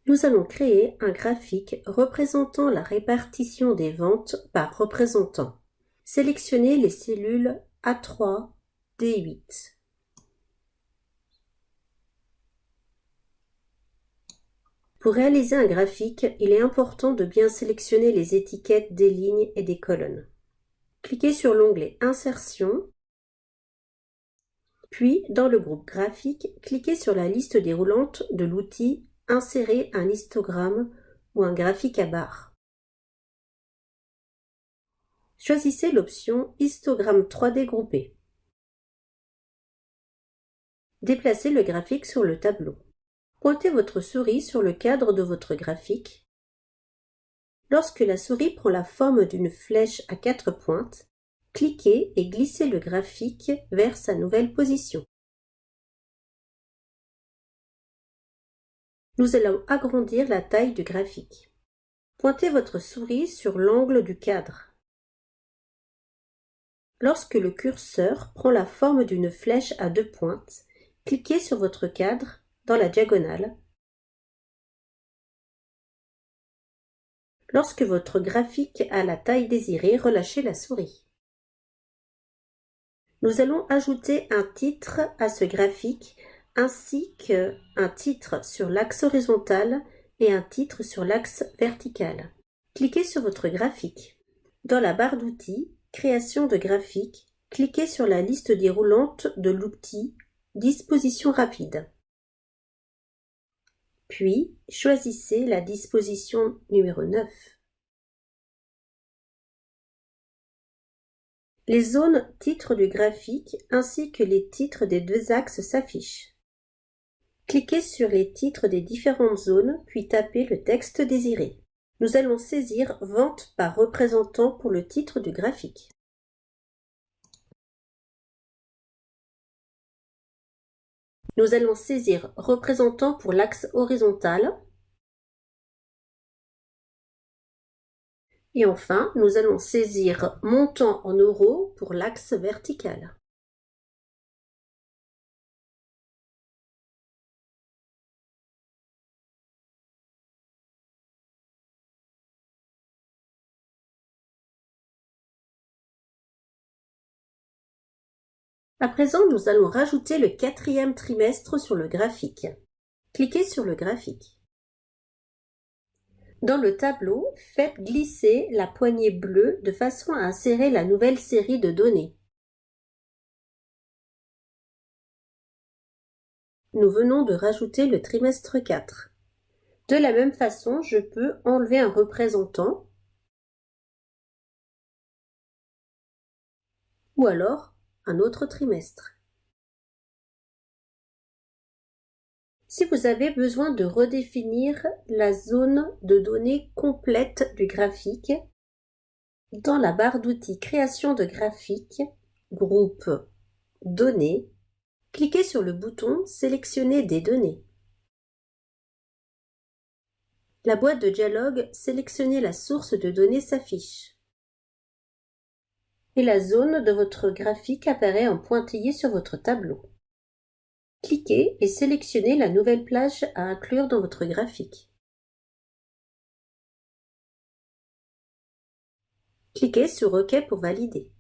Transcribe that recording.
Nous allons créer un graphique représentant la répartition des ventes par représentant. Sélectionnez les cellules A3, D8. Pour réaliser un graphique, il est important de bien sélectionner les étiquettes des lignes et des colonnes. Cliquez sur l'onglet Insertion, puis dans le groupe Graphique, cliquez sur la liste déroulante de l'outil Insérer un histogramme ou un graphique à barres. Choisissez l'option Histogramme 3D groupé. Déplacez le graphique sur le tableau. Pointez votre souris sur le cadre de votre graphique. Lorsque la souris prend la forme d'une flèche à 4 pointes, cliquez et glissez le graphique vers sa nouvelle position. Nous allons agrandir la taille du graphique. Pointez votre souris sur l'angle du cadre. Lorsque le curseur prend la forme d'une flèche à 2 pointes, cliquez sur votre cadre dans la diagonale. Lorsque votre graphique a la taille désirée, relâchez la souris. Nous allons ajouter un titre à ce graphique ainsi qu'un titre sur l'axe horizontal et un titre sur l'axe vertical. Cliquez sur votre graphique. Dans la barre d'outils, Création de graphique, cliquez sur la liste déroulante de l'outil Disposition rapide. Puis, choisissez la disposition numéro 9. Les zones titres du graphique ainsi que les titres des 2 axes s'affichent. Cliquez sur les titres des différentes zones, puis tapez le texte désiré. Nous allons saisir Vente par représentant pour le titre du graphique. Nous allons saisir Représentant pour l'axe horizontal. Et enfin, nous allons saisir Montant en euros pour l'axe vertical. À présent, nous allons rajouter le 4e trimestre sur le graphique. Cliquez sur le graphique. Dans le tableau, faites glisser la poignée bleue de façon à insérer la nouvelle série de données. Nous venons de rajouter le trimestre 4. De la même façon, je peux enlever un représentant ou alors un autre trimestre. Si vous avez besoin de redéfinir la zone de données complète du graphique, dans la barre d'outils Création de graphique, groupe Données, cliquez sur le bouton Sélectionner des données. La boîte de dialogue Sélectionner la source de données s'affiche. Et la zone de votre graphique apparaît en pointillé sur votre tableau. Cliquez et sélectionnez la nouvelle plage à inclure dans votre graphique. Cliquez sur OK pour valider.